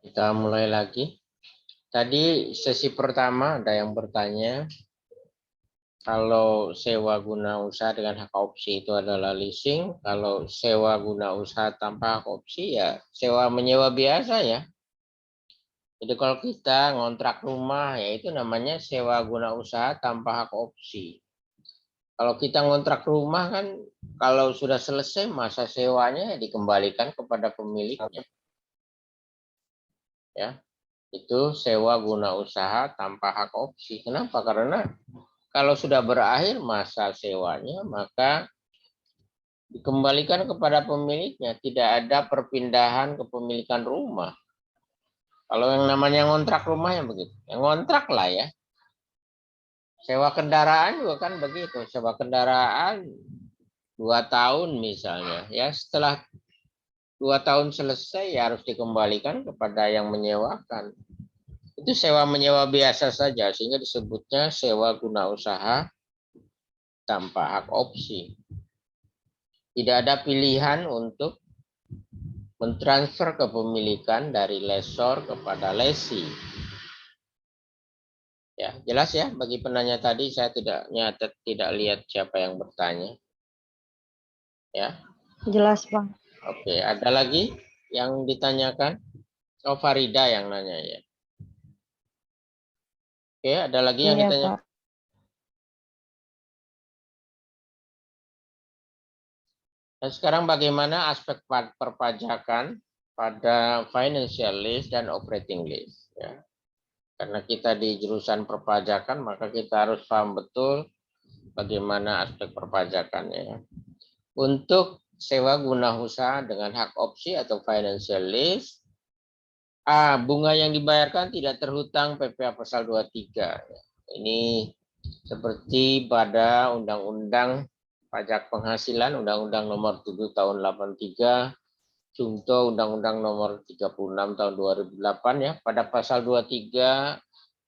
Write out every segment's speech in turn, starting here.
Kita mulai lagi. Tadi sesi pertama ada yang bertanya, kalau sewa guna usaha dengan hak opsi itu adalah leasing, kalau sewa guna usaha tanpa hak opsi ya sewa menyewa biasa ya. Jadi kalau kita ngontrak rumah ya itu namanya sewa guna usaha tanpa hak opsi. Kalau kita ngontrak rumah kan kalau sudah selesai masa sewanya ya dikembalikan kepada pemiliknya. Ya, itu sewa guna usaha tanpa hak opsi. Kenapa? Karena kalau sudah berakhir masa sewanya, maka dikembalikan kepada pemiliknya. Tidak ada perpindahan kepemilikan rumah. Kalau yang namanya ngontrak rumah yang begitu. Yang ngontrak lah ya. Sewa kendaraan juga kan begitu. Sewa kendaraan 2 tahun misalnya. Ya setelah 2 tahun selesai ya harus dikembalikan kepada yang menyewakan. Itu sewa menyewa biasa saja. Sehingga disebutnya sewa guna usaha tanpa hak opsi. Tidak ada pilihan untuk mentransfer kepemilikan dari lessor kepada lessee. Ya, jelas ya bagi penanya tadi saya tidak lihat siapa yang bertanya. Ya. Jelas, Bang. Oke, ada lagi yang ditanyakan? Oh, Farida yang nanya ya. Oke, ada lagi yang Iya, ditanya? Pak. Nah, sekarang bagaimana aspek perpajakan pada financial lease dan operating lease ya. Karena kita di jurusan perpajakan maka kita harus paham betul bagaimana aspek perpajakannya. Untuk sewa guna usaha dengan hak opsi atau financial lease, bunga yang dibayarkan tidak terhutang PPh pasal 23. Ini seperti pada Undang-Undang Pajak Penghasilan, Undang-Undang Nomor 7 Tahun 83, contoh Undang-Undang Nomor 36 Tahun 2008 ya, pada pasal 23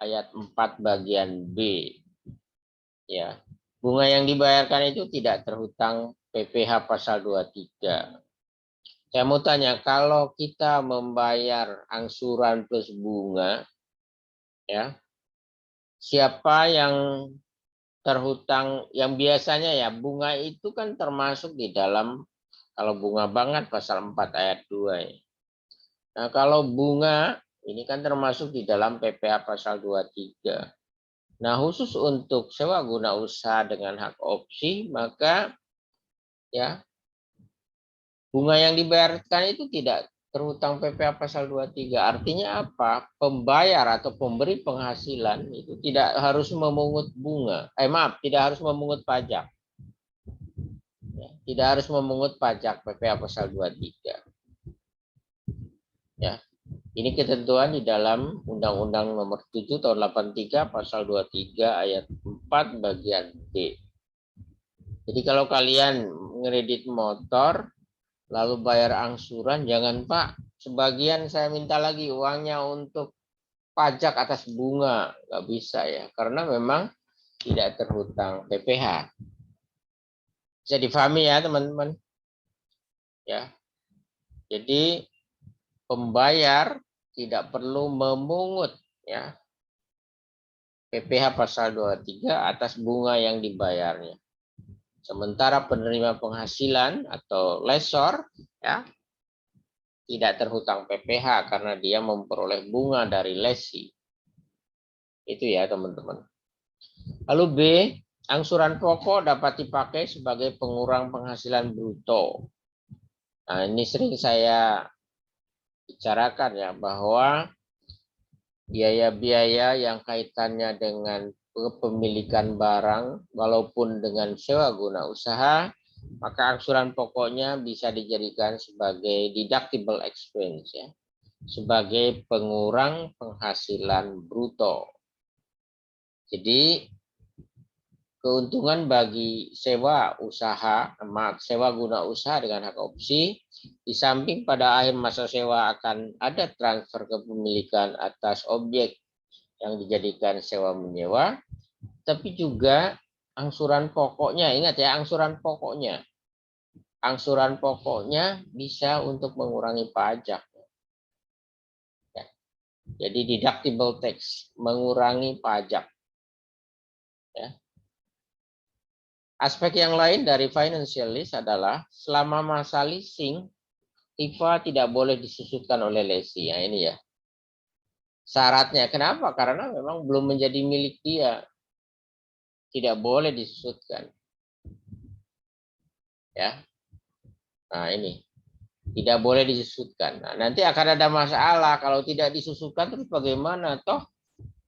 ayat 4 bagian B. Ya. Bunga yang dibayarkan itu tidak terhutang PPh pasal 23. Saya mau tanya, kalau kita membayar angsuran plus bunga, ya, siapa yang terhutang? Yang biasanya ya bunga itu kan termasuk di dalam, kalau bunga banget pasal 4 ayat 2 ya. Nah, kalau bunga ini kan termasuk di dalam PPh pasal 23. Nah, khusus untuk sewa guna usaha dengan hak opsi, maka ya bunga yang dibayarkan itu tidak terhutang PPh pasal 23. Artinya apa? Pembayar atau pemberi penghasilan itu tidak harus memungut bunga. Tidak harus memungut pajak. Ya, tidak harus memungut pajak PPh pasal 23. Ya. Ini ketentuan di dalam Undang-Undang Nomor 7 Tahun 83 Pasal 23 ayat 4 bagian B. Jadi kalau kalian ngeredit motor lalu bayar angsuran, jangan Pak, sebagian saya minta lagi uangnya untuk pajak atas bunga. Nggak bisa ya, karena memang tidak terhutang PPh. Bisa difahami ya teman-teman? Ya. Jadi pembayar tidak perlu memungut ya PPh pasal 23 atas bunga yang dibayarnya. Sementara penerima penghasilan atau lessor ya tidak terhutang PPh karena dia memperoleh bunga dari lessee. Itu ya teman-teman. Lalu B, angsuran pokok dapat dipakai sebagai pengurang penghasilan bruto. Nah, ini sering saya bicarakan ya bahwa biaya-biaya yang kaitannya dengan kepemilikan barang walaupun dengan sewa guna usaha, maka angsuran pokoknya bisa dijadikan sebagai deductible expense ya, sebagai pengurang penghasilan bruto. Jadi keuntungan bagi sewa guna usaha dengan hak opsi, di samping pada akhir masa sewa akan ada transfer kepemilikan atas objek yang dijadikan sewa menyewa, tapi juga angsuran pokoknya, ingat ya, angsuran pokoknya bisa untuk mengurangi pajak. Ya. Jadi deductible tax, mengurangi pajak. Ya. Aspek yang lain dari financial lease adalah selama masa leasing, TIFA tidak boleh disusutkan oleh lesi. Ya, ini ya. Syaratnya, kenapa? Karena memang belum menjadi milik dia. Tidak boleh disusutkan. Ya. Nah, ini. Tidak boleh disusutkan. Nah, nanti akan ada masalah kalau tidak disusutkan terus bagaimana? Toh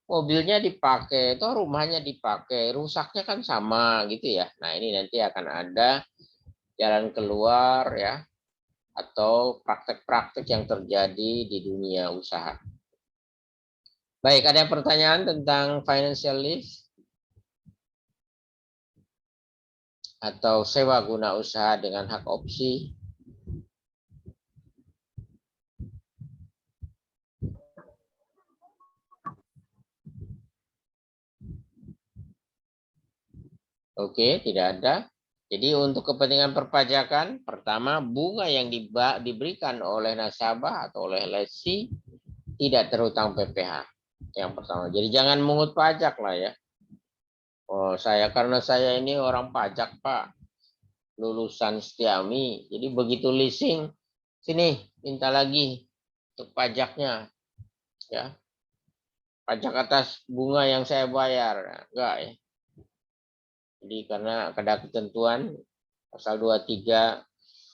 mobilnya dipakai, toh rumahnya dipakai, rusaknya kan sama gitu ya. Nah, ini nanti akan ada jalan keluar ya atau praktek-praktek yang terjadi di dunia usaha. Baik, ada pertanyaan tentang financial lease atau sewa guna usaha dengan hak opsi? Oke, tidak ada. Jadi untuk kepentingan perpajakan, pertama bunga yang diberikan oleh nasabah atau oleh lesi tidak terhutang PPh. Yang pertama. Jadi jangan mengut pajak lah ya. Oh, karena saya ini orang pajak, Pak. Lulusan Setiami. Jadi begitu leasing, sini minta lagi untuk pajaknya ya. Pajak atas bunga yang saya bayar. Enggak ya. Jadi karena ada ketentuan pasal 23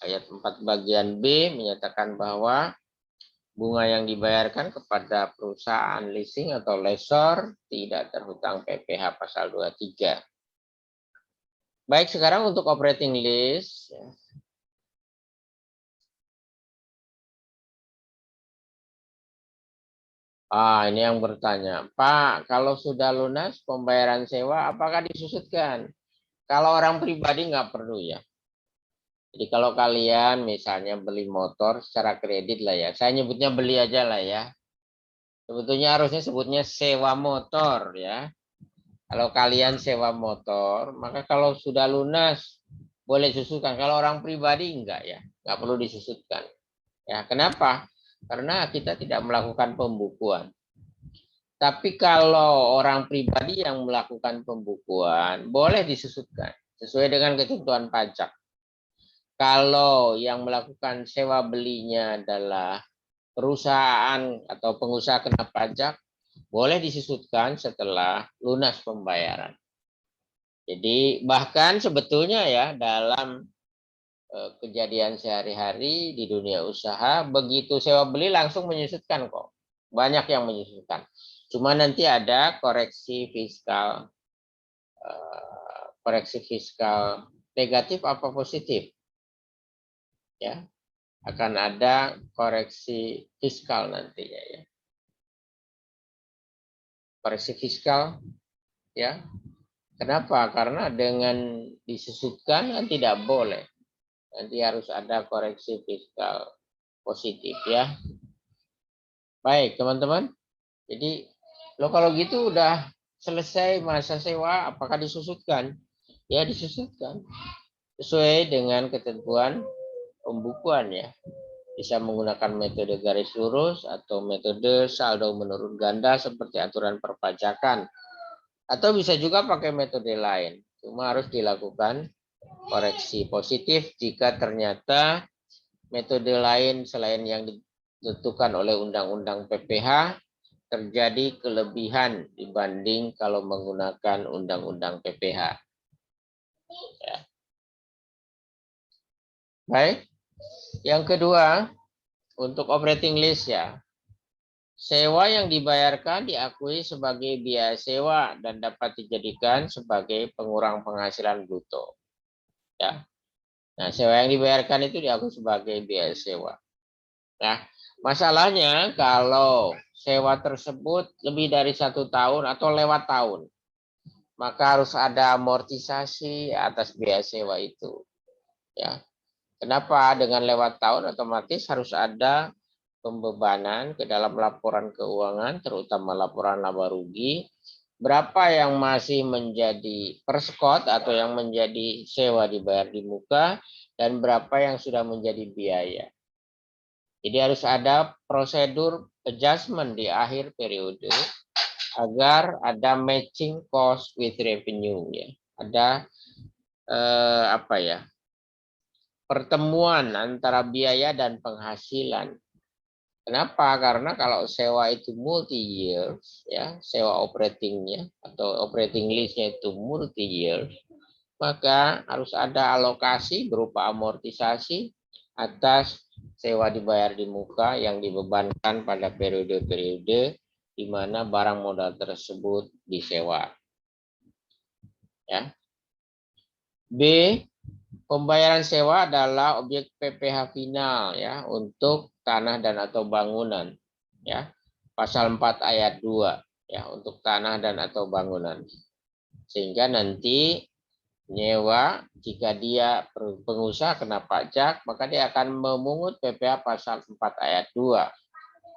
ayat 4 bagian B menyatakan bahwa bunga yang dibayarkan kepada perusahaan leasing atau lessor tidak terhutang PPh pasal 23. Baik, sekarang untuk operating lease. Ini yang bertanya. Pak, kalau sudah lunas pembayaran sewa, apakah disusutkan? Kalau orang pribadi nggak perlu ya. Jadi kalau kalian misalnya beli motor secara kredit lah ya. Saya nyebutnya beli aja lah ya. Sebetulnya harusnya sebutnya sewa motor ya. Kalau kalian sewa motor, maka kalau sudah lunas boleh susutkan. Kalau orang pribadi enggak ya, enggak perlu disusutkan. Ya, kenapa? Karena kita tidak melakukan pembukuan. Tapi kalau orang pribadi yang melakukan pembukuan, boleh disusutkan sesuai dengan ketentuan pajak. Kalau yang melakukan sewa belinya adalah perusahaan atau pengusaha kena pajak, boleh disusutkan setelah lunas pembayaran. Jadi bahkan sebetulnya ya dalam kejadian sehari-hari di dunia usaha, begitu sewa beli langsung menyusutkan kok. Banyak yang menyusutkan. Cuma nanti ada koreksi fiskal negatif apa positif. Ya, akan ada koreksi fiskal nantinya ya. Koreksi fiskal ya. Kenapa? Karena dengan disusutkan kan tidak boleh. Nanti harus ada koreksi fiskal positif ya. Baik, teman-teman. Jadi lo kalau gitu udah selesai masa sewa, apakah disusutkan? Ya disusutkan. Sesuai dengan ketentuan pembukuan ya. Bisa menggunakan metode garis lurus atau metode saldo menurun ganda seperti aturan perpajakan. Atau bisa juga pakai metode lain. Cuma harus dilakukan koreksi positif jika ternyata metode lain selain yang ditentukan oleh Undang-Undang PPh terjadi kelebihan dibanding kalau menggunakan Undang-Undang PPh. Ya. Baik, yang kedua untuk operating lease ya. Sewa yang dibayarkan diakui sebagai biaya sewa dan dapat dijadikan sebagai pengurang penghasilan bruto. Ya. Nah, sewa yang dibayarkan itu diakui sebagai biaya sewa. Nah, masalahnya kalau sewa tersebut lebih dari 1 tahun atau lewat tahun, maka harus ada amortisasi atas biaya sewa itu. Ya, kenapa? Dengan lewat tahun otomatis harus ada pembebanan ke dalam laporan keuangan, terutama laporan laba rugi. Berapa yang masih menjadi perskot atau yang menjadi sewa dibayar di muka, dan berapa yang sudah menjadi biaya. Jadi harus ada prosedur adjustment di akhir periode agar ada matching cost with revenue ya. Ada apa ya? Pertemuan antara biaya dan penghasilan. Kenapa? Karena kalau sewa itu multi years ya, sewa operatingnya atau operating lease-nya itu multi years, maka harus ada alokasi berupa amortisasi atas sewa dibayar di muka yang dibebankan pada periode-periode di mana barang modal tersebut disewa. Ya. B, pembayaran sewa adalah objek PPh final ya untuk tanah dan atau bangunan ya. Pasal 4 ayat 2 ya untuk tanah dan atau bangunan. Sehingga nanti nyewa jika dia pengusaha kena pajak maka dia akan memungut PPh pasal 4 ayat 2.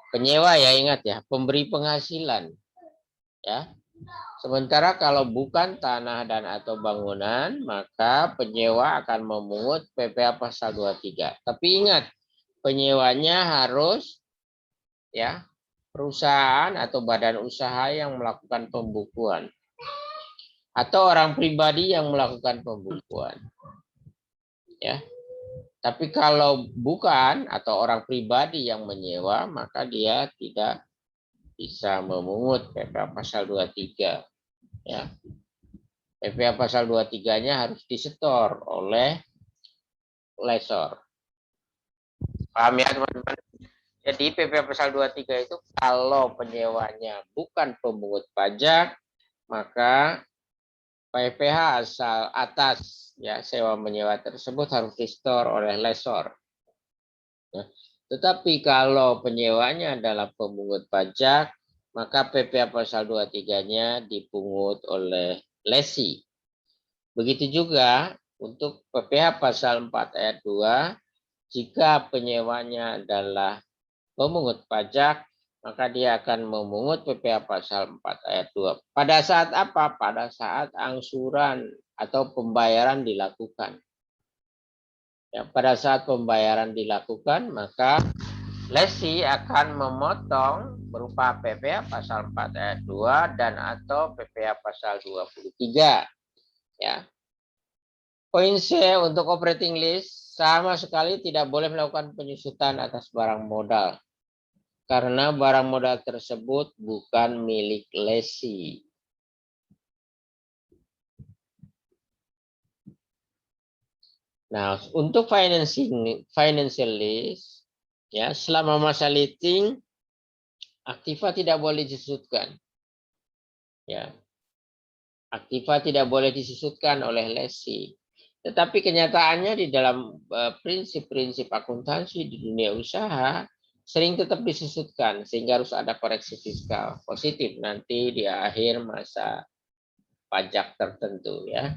Penyewa ya ingat ya, pemberi penghasilan ya. Sementara kalau bukan tanah dan atau bangunan, maka penyewa akan memungut PPh pasal 23. Tapi ingat, penyewanya harus ya perusahaan atau badan usaha yang melakukan pembukuan atau orang pribadi yang melakukan pembukuan. Ya. Tapi kalau bukan atau orang pribadi yang menyewa, maka dia tidak bisa memungut PPh pasal 23. Ya. PPh pasal 23-nya harus disetor oleh lessor. Paham ya teman-teman? Jadi PPh pasal 23 itu kalau penyewanya bukan pemungut pajak, maka PPh asal atas ya sewa menyewa tersebut harus disetor oleh lessor. Nah, tetapi kalau penyewanya adalah pemungut pajak, maka PPh pasal 23-nya dipungut oleh lesi. Begitu juga untuk PPh pasal 4 ayat 2, jika penyewanya adalah pemungut pajak, maka dia akan memungut PPh pasal 4 ayat 2. Pada saat apa? Pada saat angsuran atau pembayaran dilakukan. Ya, pada saat pembayaran dilakukan, maka lesi akan memotong berupa PPh pasal 4 ayat 2 dan atau PPh pasal 23. Ya. Poin C untuk operating lease sama sekali tidak boleh melakukan penyusutan atas barang modal. Karena barang modal tersebut bukan milik lesi. Nah, untuk financial lease, ya selama masa leasing, aktiva tidak boleh disusutkan. Ya, aktiva tidak boleh disusutkan oleh lesi. Tetapi kenyataannya di dalam prinsip-prinsip akuntansi di dunia usaha sering tetap disusutkan sehingga harus ada koreksi fiskal positif nanti di akhir masa pajak tertentu ya.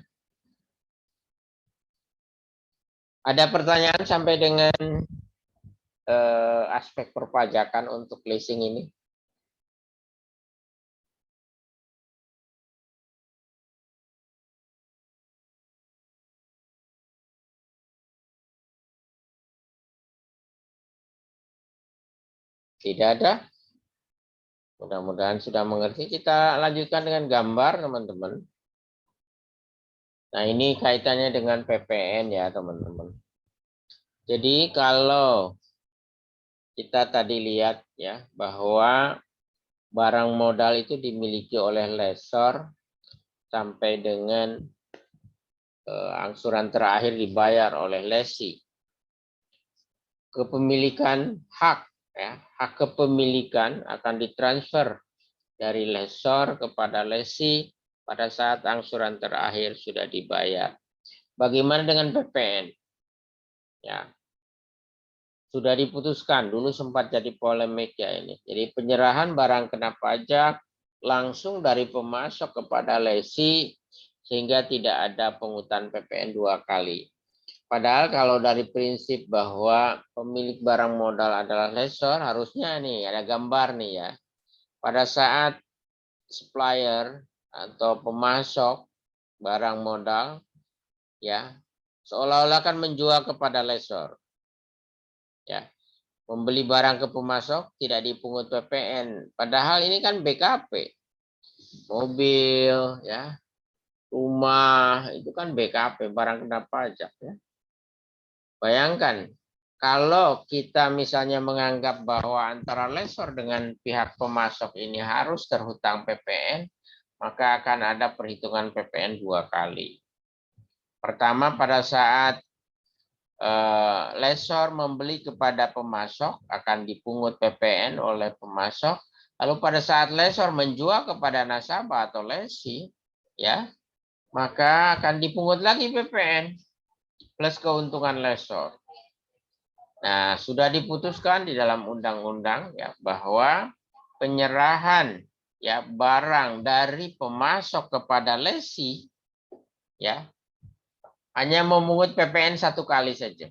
Ada pertanyaan sampai dengan aspek perpajakan untuk leasing ini? Tidak ada? Mudah-mudahan sudah mengerti. Kita lanjutkan dengan gambar, teman-teman. Nah, ini kaitannya dengan PPN ya, teman-teman. Jadi kalau kita tadi lihat ya bahwa barang modal itu dimiliki oleh lessor sampai dengan angsuran terakhir dibayar oleh lesi. Kepemilikan hak ya, hak kepemilikan akan ditransfer dari lessor kepada lesi pada saat angsuran terakhir sudah dibayar. Bagaimana dengan PPN? Ya, sudah diputuskan, dulu sempat jadi polemik ya ini. Jadi penyerahan barang kena pajak langsung dari pemasok kepada lesi sehingga tidak ada pungutan PPN 2 kali. Padahal kalau dari prinsip bahwa pemilik barang modal adalah lessor, harusnya nih ada gambar nih ya. Pada saat supplier atau pemasok barang modal ya seolah-olah kan menjual kepada lessor. Ya. Membeli barang ke pemasok tidak dipungut PPN. Padahal ini kan BKP. Mobil, ya, rumah, itu kan BKP, barang kena pajak. Ya. Bayangkan, kalau kita misalnya menganggap bahwa antara lessor dengan pihak pemasok ini harus terhutang PPN, maka akan ada perhitungan PPN 2 kali. Pertama, pada saat lessor membeli kepada pemasok akan dipungut PPN oleh pemasok. Lalu pada saat lessor menjual kepada nasabah atau lesi, ya, maka akan dipungut lagi PPN plus keuntungan lessor. Nah, sudah diputuskan di dalam undang-undang ya bahwa penyerahan ya barang dari pemasok kepada lesi ya hanya memungut PPN 1 kali saja.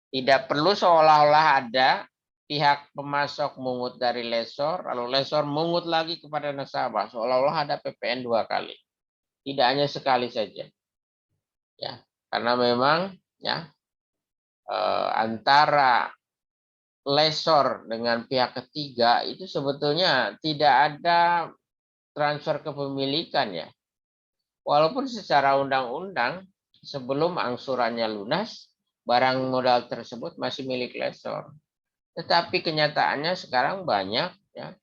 Tidak perlu seolah-olah ada pihak pemasok mungut dari lessor, lalu lessor mungut lagi kepada nasabah, seolah-olah ada PPN 2 kali. Tidak hanya sekali saja. Ya, karena memang ya antara lessor dengan pihak ketiga itu sebetulnya tidak ada transfer kepemilikan ya. Walaupun secara undang-undang sebelum angsurannya lunas, barang modal tersebut masih milik lessor. Tetapi kenyataannya sekarang banyak ya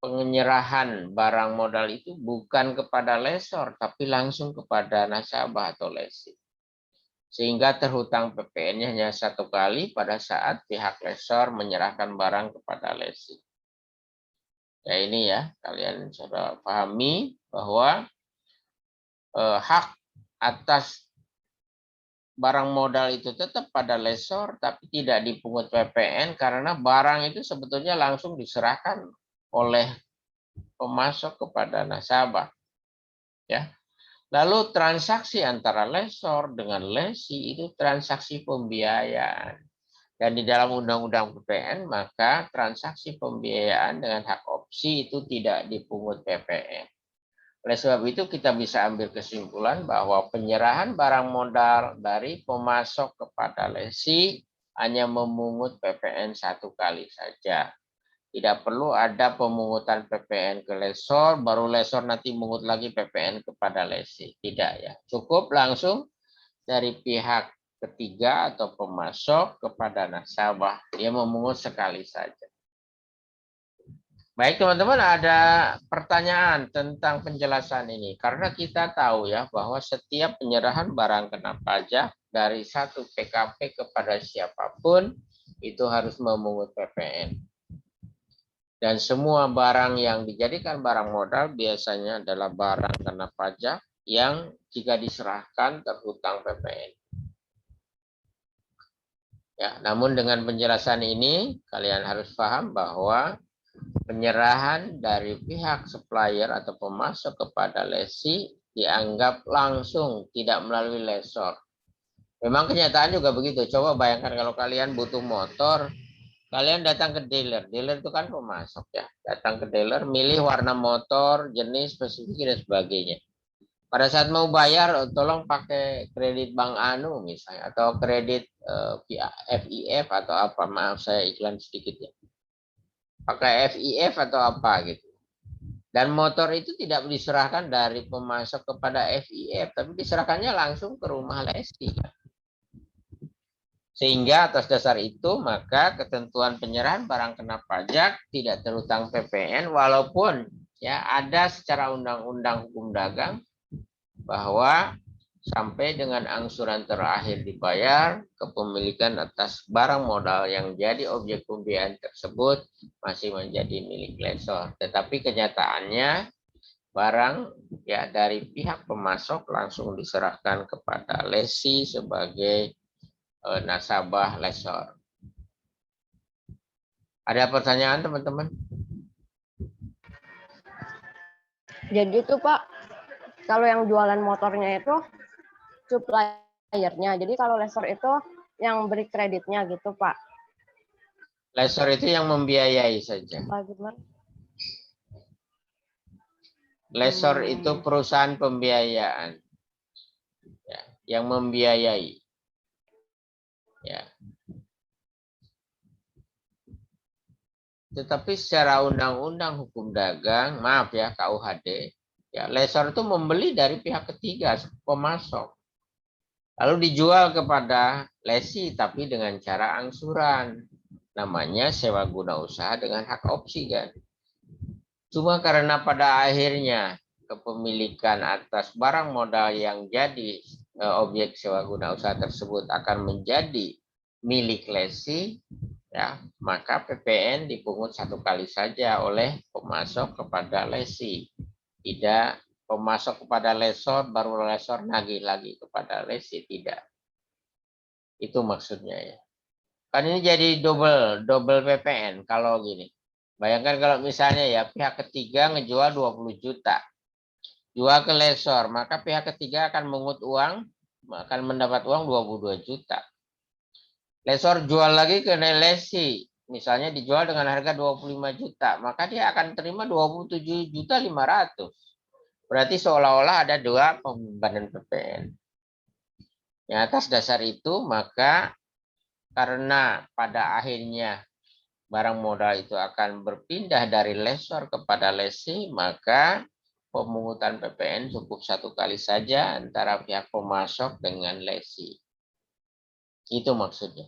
penyerahan barang modal itu bukan kepada lessor tapi langsung kepada nasabah atau lesi. Sehingga terhutang PPN-nya hanya 1 kali pada saat pihak lessor menyerahkan barang kepada lesi. Ya ini ya, kalian sudah pahami bahwa hak atas barang modal itu tetap pada lessor tapi tidak dipungut PPN karena barang itu sebetulnya langsung diserahkan oleh pemasok kepada nasabah. Ya. Lalu transaksi antara lessor dengan lesi itu transaksi pembiayaan. Dan di dalam Undang-Undang PPN maka transaksi pembiayaan dengan hak opsi itu tidak dipungut PPN. Oleh sebab itu kita bisa ambil kesimpulan bahwa penyerahan barang modal dari pemasok kepada lesi hanya memungut PPN 1 kali saja. Tidak perlu ada pemungutan PPN ke lessor, baru lessor nanti mengut lagi PPN kepada lesi. Tidak ya. Cukup langsung dari pihak ketiga atau pemasok kepada nasabah. Dia memungut sekali saja. Baik teman-teman, ada pertanyaan tentang penjelasan ini. Karena kita tahu ya bahwa setiap penyerahan barang kena pajak dari satu PKP kepada siapapun itu harus memungut PPN. Dan semua barang yang dijadikan barang modal biasanya adalah barang kena pajak yang jika diserahkan terhutang PPN. Ya, namun dengan penjelasan ini kalian harus paham bahwa penyerahan dari pihak supplier atau pemasok kepada lesi dianggap langsung tidak melalui lessor. Memang kenyataan juga begitu. Coba bayangkan kalau kalian butuh motor, kalian datang ke dealer. Dealer itu kan pemasok ya. Datang ke dealer, milih warna motor, jenis, spesifik, dan sebagainya. Pada saat mau bayar, tolong pakai kredit Bank Anu misalnya. Atau kredit FIF atau apa. Maaf saya iklan sedikit ya. Pakai FIF atau apa gitu. Dan motor itu tidak diserahkan dari pemasok kepada FIF. Tapi diserahkannya langsung ke rumah lesi. Sehingga atas dasar itu maka ketentuan penyerahan barang kena pajak tidak terhutang PPN walaupun ya ada secara undang-undang hukum dagang bahwa sampai dengan angsuran terakhir dibayar kepemilikan atas barang modal yang jadi objek pembiayaan tersebut masih menjadi milik lessor. Tetapi kenyataannya barang ya dari pihak pemasok langsung diserahkan kepada lesi sebagai nasabah lessor. Ada pertanyaan teman-teman? Jadi itu Pak, kalau yang jualan motornya itu suppliernya. Jadi kalau lessor itu yang beri kreditnya gitu Pak. Lessor itu yang membiayai saja. Bagaimana? Lessor itu perusahaan pembiayaan ya, yang membiayai. Ya. Tetapi secara undang-undang hukum dagang, maaf ya KUHD, ya lessor itu membeli dari pihak ketiga, pemasok. Lalu dijual kepada lesi tapi dengan cara angsuran. Namanya sewa guna usaha dengan hak opsi kan. Cuma karena pada akhirnya kepemilikan atas barang modal yang jadi objek sewa guna usaha tersebut akan menjadi milik lesi, ya maka PPN dipungut satu kali saja oleh pemasok kepada lesi, tidak pemasok kepada lesor baru lesor nagih lagi kepada lesi, tidak. Itu maksudnya ya. Kan ini jadi double PPN kalau gini. Bayangkan kalau misalnya ya pihak ketiga ngejual 20 juta. Jual ke lesor, maka pihak ketiga akan mengut uang, akan mendapat uang 22 juta. Lesor jual lagi ke lesi, misalnya dijual dengan harga 25 juta, maka dia akan terima 27 juta 500. Berarti seolah-olah ada dua pembebanan PPN. Ya, atas dasar itu, maka karena pada akhirnya barang modal itu akan berpindah dari lesor kepada lesi, maka pemungutan PPN cukup satu kali saja antara pihak pemasok dengan lesi. Itu maksudnya.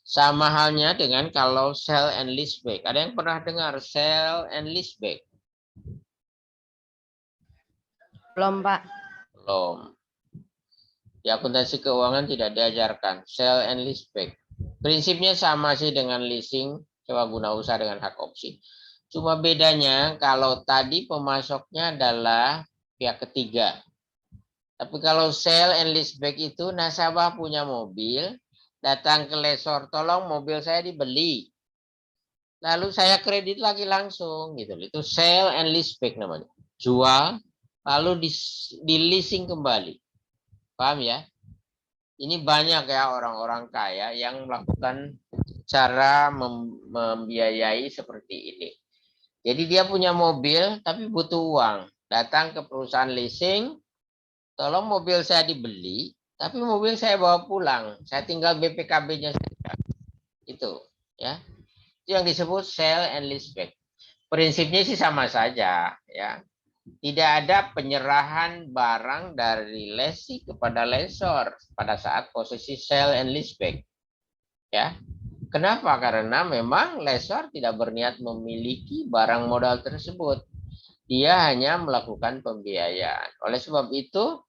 Sama halnya dengan kalau sell and leaseback. Ada yang pernah dengar sell and leaseback? Belum, Pak. Belum. Di akuntansi keuangan tidak diajarkan sell and leaseback. Prinsipnya sama sih dengan leasing, sewa guna usaha dengan hak opsi. Cuma bedanya kalau tadi pemasoknya adalah pihak ketiga. Tapi kalau sell and leaseback itu nasabah punya mobil, datang ke lesor, tolong mobil saya dibeli. Lalu saya kredit lagi langsung gitu. Itu sell and leaseback namanya. Jual lalu di leasing kembali. Paham ya? Ini banyak ya orang-orang kaya yang melakukan cara membiayai seperti ini. Jadi dia punya mobil tapi butuh uang. Datang ke perusahaan leasing, tolong mobil saya dibeli, tapi mobil saya bawa pulang. Saya tinggal BPKB-nya saja. Itu ya. Itu yang disebut sell and leaseback. Prinsipnya sih sama saja ya. Tidak ada penyerahan barang dari lesi kepada lesor pada saat posisi sell and leaseback. Ya. Kenapa? Karena memang lesor tidak berniat memiliki barang modal tersebut. Dia hanya melakukan pembiayaan. Oleh sebab itu,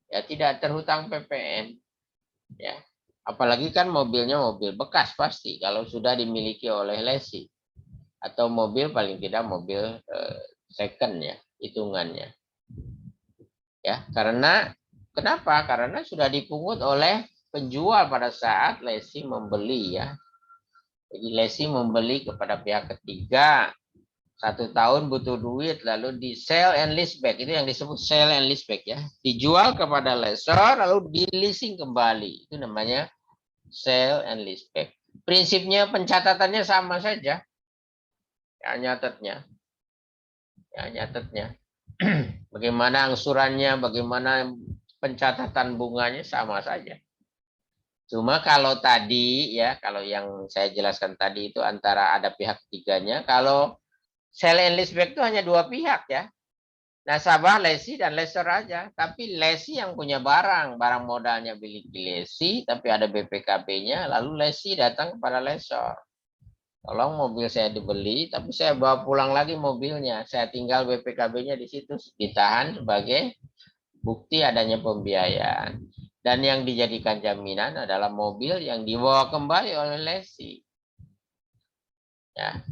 ya tidak terhutang PPN. Ya. Apalagi kan mobilnya mobil bekas pasti kalau sudah dimiliki oleh lesi. Atau mobil paling tidak mobil second ya, hitungannya. Ya, karena kenapa? Karena sudah dipungut oleh penjual pada saat lesi membeli ya. Jadi lesi membeli kepada pihak ketiga, 1 tahun butuh duit, lalu di sell and leaseback, itu yang disebut sell and leaseback ya. Dijual kepada lesor, lalu di leasing kembali, itu namanya sell and leaseback. Prinsipnya pencatatannya sama saja, ya nyatetnya, bagaimana angsurannya, bagaimana pencatatan bunganya sama saja. Cuma kalau tadi ya, kalau yang saya jelaskan tadi itu antara ada pihak ketiganya, kalau sell and leaseback itu hanya dua pihak ya. Nasabah, lesi, dan lesor aja. Tapi lesi yang punya barang modalnya milik lesi, tapi ada BPKB-nya, lalu lesi datang kepada lesor. Tolong mobil saya dibeli, tapi saya bawa pulang lagi mobilnya. Saya tinggal BPKB-nya di situ, ditahan sebagai bukti adanya pembiayaan. Dan yang dijadikan jaminan adalah mobil yang dibawa kembali oleh lesi. Ya.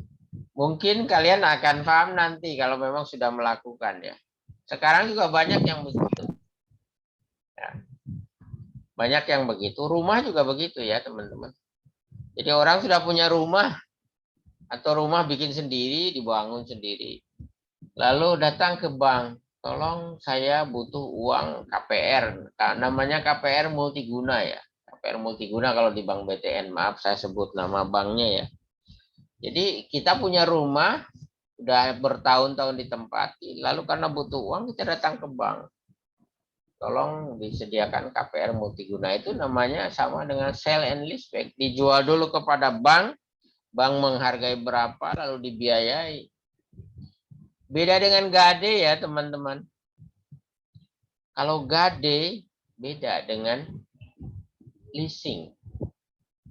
Mungkin kalian akan paham nanti kalau memang sudah melakukan ya. Sekarang juga banyak yang begitu. Ya. Banyak yang begitu. Rumah juga begitu ya teman-teman. Jadi orang sudah punya rumah atau rumah bikin sendiri, dibangun sendiri. Lalu datang ke bank. Tolong saya butuh uang KPR. Namanya KPR multiguna ya. KPR multiguna kalau di Bank BTN. Maaf saya sebut nama banknya ya. Jadi kita punya rumah, udah bertahun-tahun ditempati, lalu karena butuh uang kita datang ke bank. Tolong disediakan KPR multiguna, itu namanya sama dengan sell and leaseback. Dijual dulu kepada bank, Bank menghargai berapa lalu dibiayai. Beda dengan gade ya teman-teman. Kalau gade beda dengan leasing.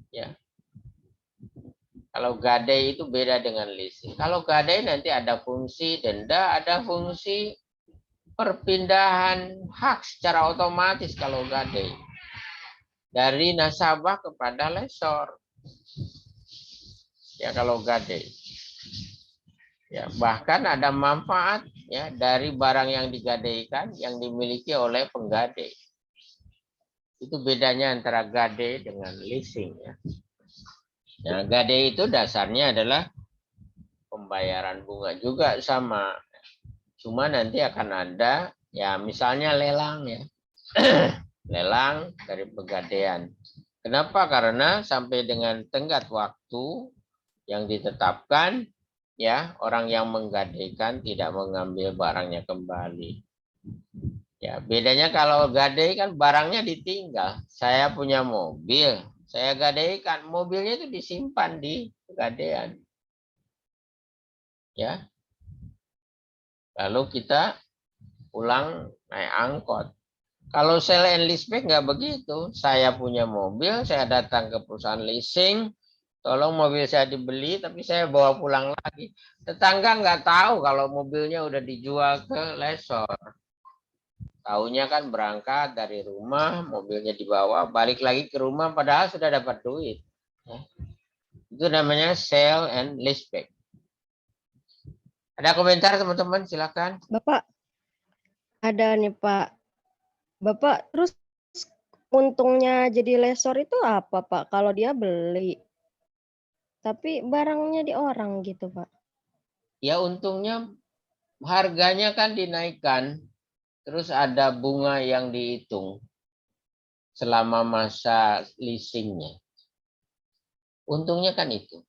Ya. Kalau gade itu beda dengan leasing. Kalau gade nanti ada fungsi denda, ada fungsi perpindahan hak secara otomatis kalau gade. Dari nasabah kepada lesor. Ya kalau gade. Ya, bahkan ada manfaat ya dari barang yang digadaikan yang dimiliki oleh penggade. Itu bedanya antara gade dengan leasing ya. Nah, gade itu dasarnya adalah pembayaran bunga juga sama. Cuma nanti akan ada ya misalnya lelang ya. Lelang dari pegadaian. Kenapa? Karena sampai dengan tenggat waktu yang ditetapkan ya orang yang menggadaikan tidak mengambil barangnya kembali. Ya, bedanya kalau gadai kan barangnya ditinggal. Saya punya mobil, saya gadaikan, mobilnya itu disimpan di pegadaian. Ya. Lalu kita pulang naik angkot. Kalau sell and leaseback nggak begitu. Saya punya mobil, saya datang ke perusahaan leasing, tolong mobil saya dibeli, tapi saya bawa pulang lagi. Tetangga nggak tahu kalau mobilnya udah dijual ke lesor. Taunya kan berangkat dari rumah, mobilnya dibawa, balik lagi ke rumah, padahal sudah dapat duit. Itu namanya sell and leaseback. Ada komentar teman-teman? Silakan. Bapak, ada nih Pak. Bapak, terus untungnya jadi lesor itu apa Pak? Kalau dia beli, tapi barangnya di orang gitu Pak. Ya untungnya harganya kan dinaikkan, terus ada bunga yang dihitung selama masa leasingnya. Untungnya kan itu.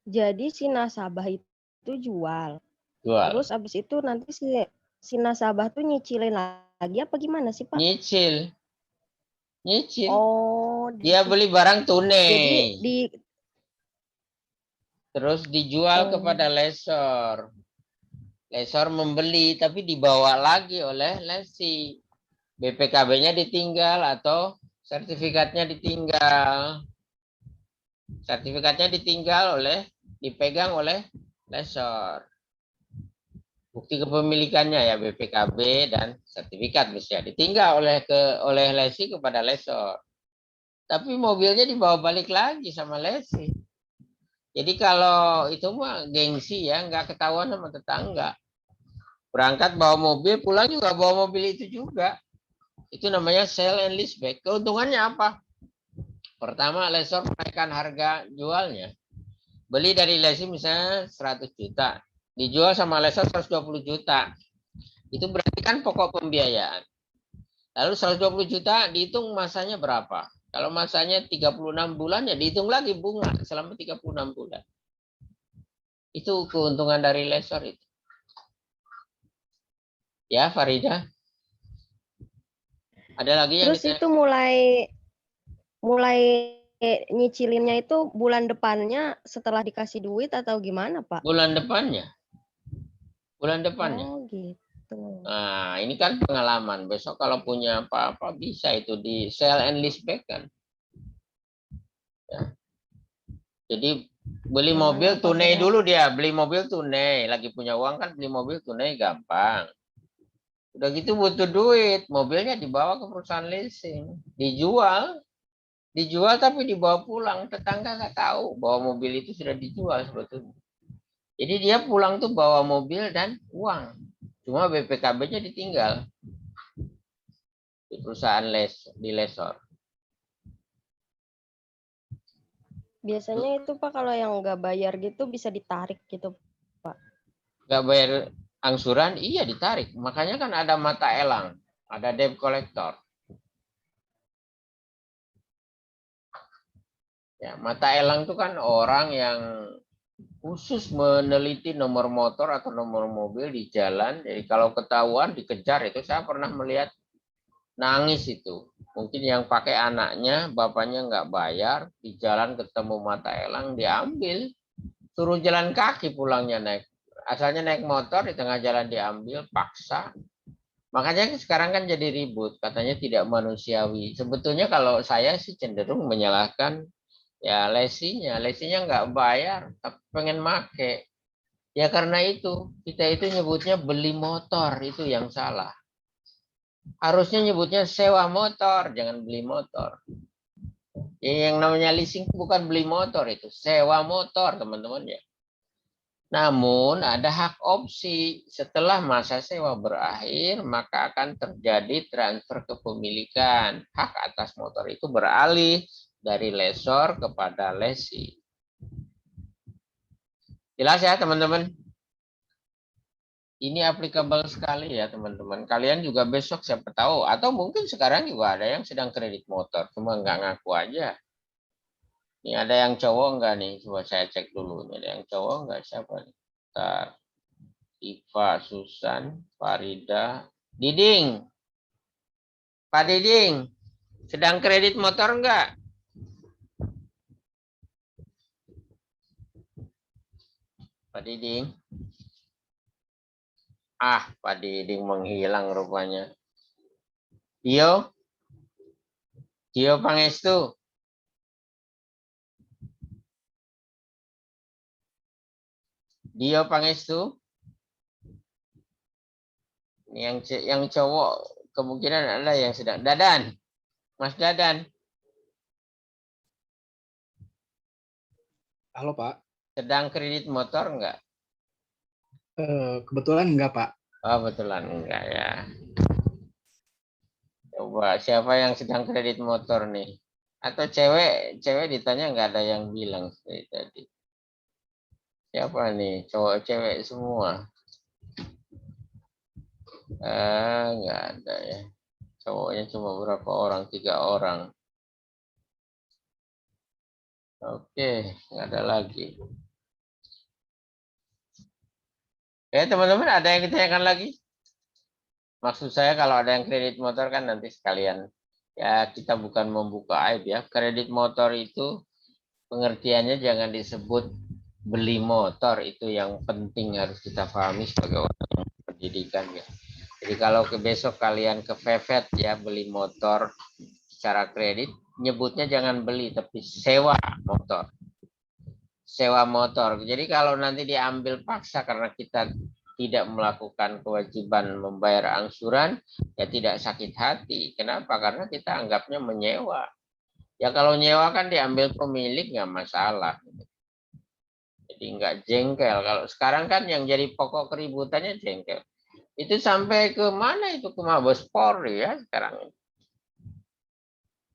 Jadi si nasabah itu jual. Jual. Terus abis itu nanti si nasabah tuh nyicilin lagi apa gimana sih Pak? Nyicil. Nyicil. Oh, Dia beli barang tunai. jadi Terus dijual kepada lesor. Lesor membeli tapi dibawa lagi oleh lesi. BPKB-nya ditinggal atau sertifikatnya ditinggal. Sertifikatnya dipegang oleh lesor. Bukti kepemilikannya ya BPKB dan sertifikat bisa ditinggal oleh lesi kepada lesor. Tapi mobilnya dibawa balik lagi sama lesi. Jadi kalau itu mah gengsi ya, nggak ketahuan sama tetangga. Berangkat bawa mobil, pulang juga bawa mobil itu juga. Itu namanya sell and leaseback. Keuntungannya apa? Pertama, lesor menaikkan harga jualnya. Beli dari lesi misalnya 100 juta. Dijual sama lesor 120 juta. Itu berarti kan pokok pembiayaan. Lalu 120 juta dihitung masanya berapa? Kalau masanya 36 bulan ya dihitung lagi bunga selama 36 bulan. Itu keuntungan dari lesor itu. Ya, Farida. Ada lagi yang terus itu mulai nyicilinnya itu bulan depannya setelah dikasih duit atau gimana Pak? bulan depannya. Bulan depannya. Oh gitu. Nah, ini kan pengalaman. Besok kalau punya apa-apa bisa itu di sell and leaseback kan. Ya. Jadi beli mobil tunai dulu dia. Beli mobil tunai. Lagi punya uang kan beli mobil tunai gampang. Udah gitu butuh duit. Mobilnya dibawa ke perusahaan leasing. Dijual. Dijual tapi dibawa pulang. Tetangga nggak tahu bahwa mobil itu sudah dijual sebetulnya. Jadi dia pulang tuh bawa mobil dan uang. Cuma BPKB-nya ditinggal di perusahaan di lesor. Biasanya itu Pak kalau yang nggak bayar gitu bisa ditarik gitu Pak. Nggak bayar angsuran, iya ditarik. Makanya kan ada mata elang, ada debt collector. Ya, mata elang itu kan orang yang khusus meneliti nomor motor atau nomor mobil di jalan. Jadi kalau ketahuan dikejar itu saya pernah melihat nangis itu. Mungkin yang pakai anaknya, bapaknya nggak bayar, di jalan ketemu mata elang, diambil. Suruh jalan kaki pulangnya naik. Asalnya naik motor, di tengah jalan diambil, paksa. Makanya sekarang kan jadi ribut, katanya tidak manusiawi. Sebetulnya kalau saya sih cenderung menyalahkan ya lesinya nggak bayar, tapi pengen make. Ya karena itu, kita itu nyebutnya beli motor, itu yang salah. Harusnya nyebutnya sewa motor, jangan beli motor. Yang namanya leasing bukan beli motor, itu sewa motor teman-teman ya. Namun ada hak opsi. Setelah masa sewa berakhir, maka akan terjadi transfer kepemilikan. Hak atas motor itu beralih dari lessor kepada lesi. Jelas ya teman-teman? Ini applicable sekali ya teman-teman. Kalian juga besok siapa tahu. Atau mungkin sekarang juga ada yang sedang kredit motor. Cuma nggak ngaku aja. Ini ada yang cowok nggak nih? Coba saya cek dulu. Ini ada yang cowok nggak? Siapa nih? Bentar. Iva, Susan, Farida, Diding. Pak Diding, sedang kredit motor enggak? Pak Diding. Ah, Pak Diding menghilang rupanya. Dio, Dio Pangestu. Dio Pangestu. Yang cowok kemungkinan ada yang sedang. Dadan, Mas Dadan. Halo Pak. Sedang kredit motor enggak? Kebetulan enggak Pak. Oh, betulan enggak ya. Coba siapa yang sedang kredit motor nih? Atau cewek ditanya nggak ada yang bilang tadi. Siapa nih? Cowok cewek semua. Nggak ada ya. Cowoknya cuma berapa orang? 3 orang. Oke, nggak ada lagi. Teman-teman ada yang ditanyakan lagi? Maksud saya kalau ada yang kredit motor kan nanti sekalian. Ya kita bukan membuka aib ya. Kredit motor itu pengertiannya jangan disebut beli motor. Itu yang penting harus kita pahami sebagai orang yang pendidikan ya. Jadi kalau besok kalian ke Vevet ya beli motor secara kredit, nyebutnya jangan beli tapi sewa motor. Sewa motor. Jadi kalau nanti diambil paksa karena kita tidak melakukan kewajiban membayar angsuran, ya tidak sakit hati. Kenapa? Karena kita anggapnya menyewa. Ya kalau nyewa kan diambil pemilik nggak masalah. Jadi nggak jengkel. Kalau sekarang kan yang jadi pokok keributannya jengkel. Itu sampai ke mana itu ke Mabes Polri ya sekarang.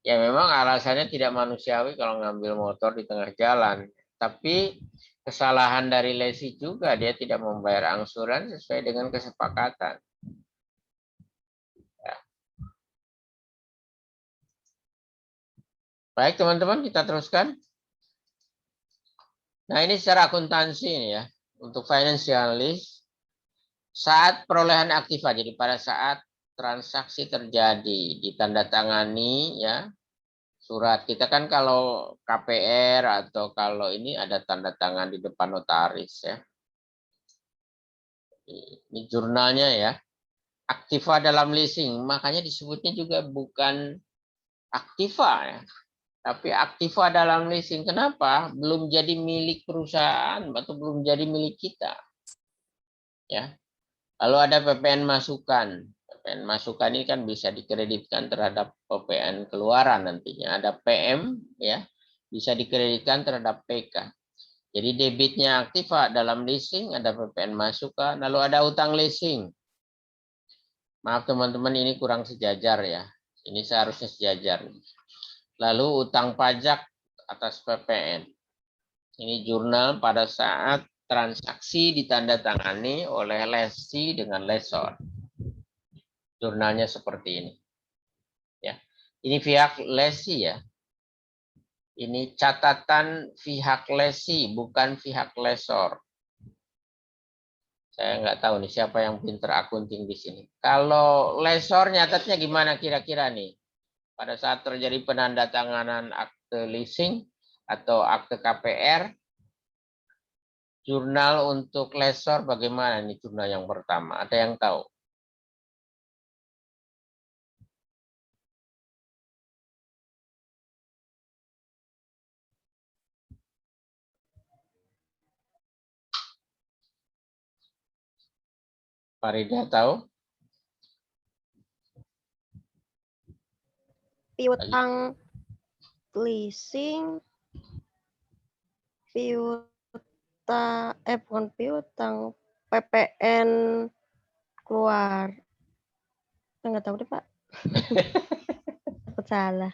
Ya memang alasannya tidak manusiawi kalau ngambil motor di tengah jalan. Tapi kesalahan dari lesi juga, dia tidak membayar angsuran sesuai dengan kesepakatan. Ya. Baik teman-teman, kita teruskan. Nah ini secara akuntansi ini ya, untuk financial list, saat perolehan aktiva, jadi pada saat transaksi terjadi, ditandatangani ya, surat. Kita kan kalau KPR atau kalau ini ada tanda tangan di depan notaris ya. Ini jurnalnya ya. Aktiva dalam leasing, makanya disebutnya juga bukan aktiva ya. Tapi aktiva dalam leasing. Kenapa? Belum jadi milik perusahaan atau belum jadi milik kita. Ya. Lalu ada PPN masukan. PPN masukan ini kan bisa dikreditkan terhadap PPN keluaran nantinya. Ada PM ya, bisa dikreditkan terhadap PK. Jadi debitnya aktiva dalam leasing, ada PPN masukan, lalu ada utang leasing. Maaf teman-teman, ini kurang sejajar ya. Ini seharusnya sejajar. Lalu utang pajak atas PPN. Ini jurnal pada saat transaksi ditandatangani oleh lesi dengan lessor. Jurnalnya seperti ini. Ya. Ini pihak lesi ya. Ini catatan pihak lesi, bukan pihak lessor. Saya nggak tahu nih siapa yang pinter akunting di sini. Kalau lesor nyatetnya gimana kira-kira nih? Pada saat terjadi penandatanganan akte leasing atau akte KPR, jurnal untuk lesor bagaimana nih jurnal yang pertama? Ada yang tahu? Farida tahu? Piutang leasing, bukan piutang, PPN keluar. Enggak tahu deh, Pak. Takut salah.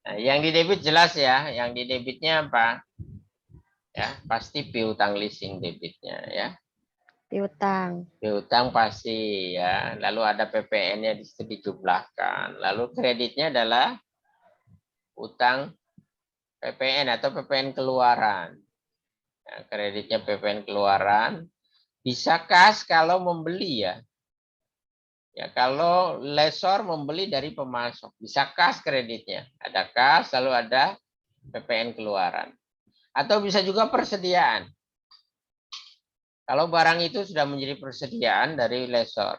Nah, yang di debit jelas ya. Yang di debitnya apa? Ya, pasti piutang leasing debitnya ya. Piutang. Piutang pasti ya. Lalu ada PPN-nya di situ dijumlahkan. Lalu kreditnya adalah utang PPN atau PPN keluaran. Ya, kreditnya PPN keluaran. Bisa kas kalau membeli ya. Ya, kalau lesor membeli dari pemasok, bisa kas kreditnya. Ada kas, lalu ada PPN keluaran. Atau bisa juga persediaan. Kalau barang itu sudah menjadi persediaan dari lesor.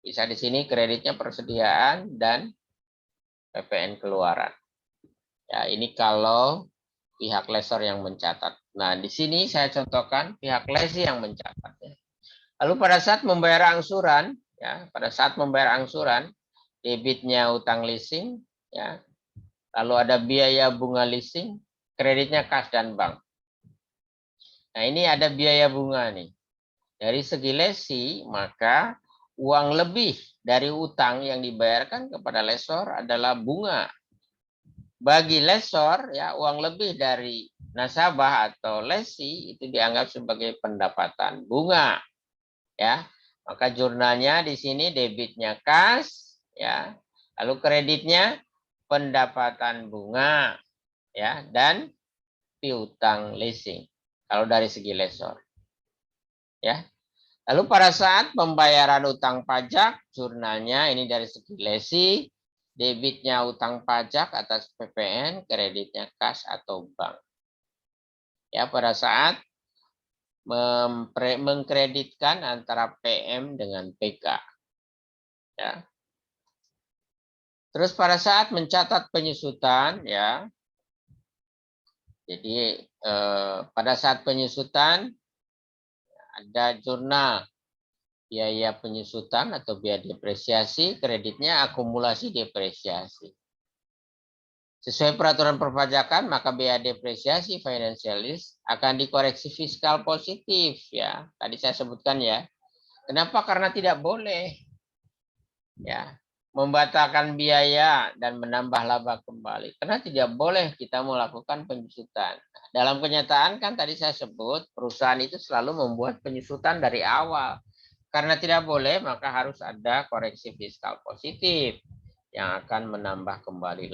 Bisa di sini kreditnya persediaan dan PPN keluaran. Ya, ini kalau pihak lesor yang mencatat. Nah, di sini saya contohkan pihak lesi yang mencatat. Ya. Lalu pada saat membayar angsuran, ya, pada saat membayar angsuran, debitnya utang leasing, ya, lalu ada biaya bunga leasing, kreditnya kas dan bank. Nah, ini ada biaya bunga nih. Dari segi lesi, maka uang lebih dari utang yang dibayarkan kepada lesor adalah bunga. Bagi lesor, ya, uang lebih dari nasabah atau lesi itu dianggap sebagai pendapatan bunga. Ya, maka jurnalnya di sini debitnya kas, ya, lalu kreditnya pendapatan bunga, ya, dan piutang leasing. Kalau dari segi lesor, ya. Lalu pada saat pembayaran utang pajak, jurnalnya ini dari segi lesi, debitnya utang pajak atas PPN, kreditnya kas atau bank. Ya, pada saat mengkreditkan antara PM dengan PK. Ya. Terus pada saat mencatat penyusutan, ya, jadi pada saat penyusutan ada jurnal biaya penyusutan atau biaya depresiasi, kreditnya akumulasi depresiasi. Sesuai peraturan perpajakan, maka biaya depresiasi financial list akan dikoreksi fiskal positif, ya. Tadi saya sebutkan ya. Kenapa? Karena tidak boleh, ya, membatalkan biaya dan menambah laba kembali. Karena tidak boleh kita melakukan penyusutan. Dalam kenyataan kan tadi saya sebut perusahaan itu selalu membuat penyusutan dari awal. Karena tidak boleh, maka harus ada koreksi fiskal positif yang akan menambah kembali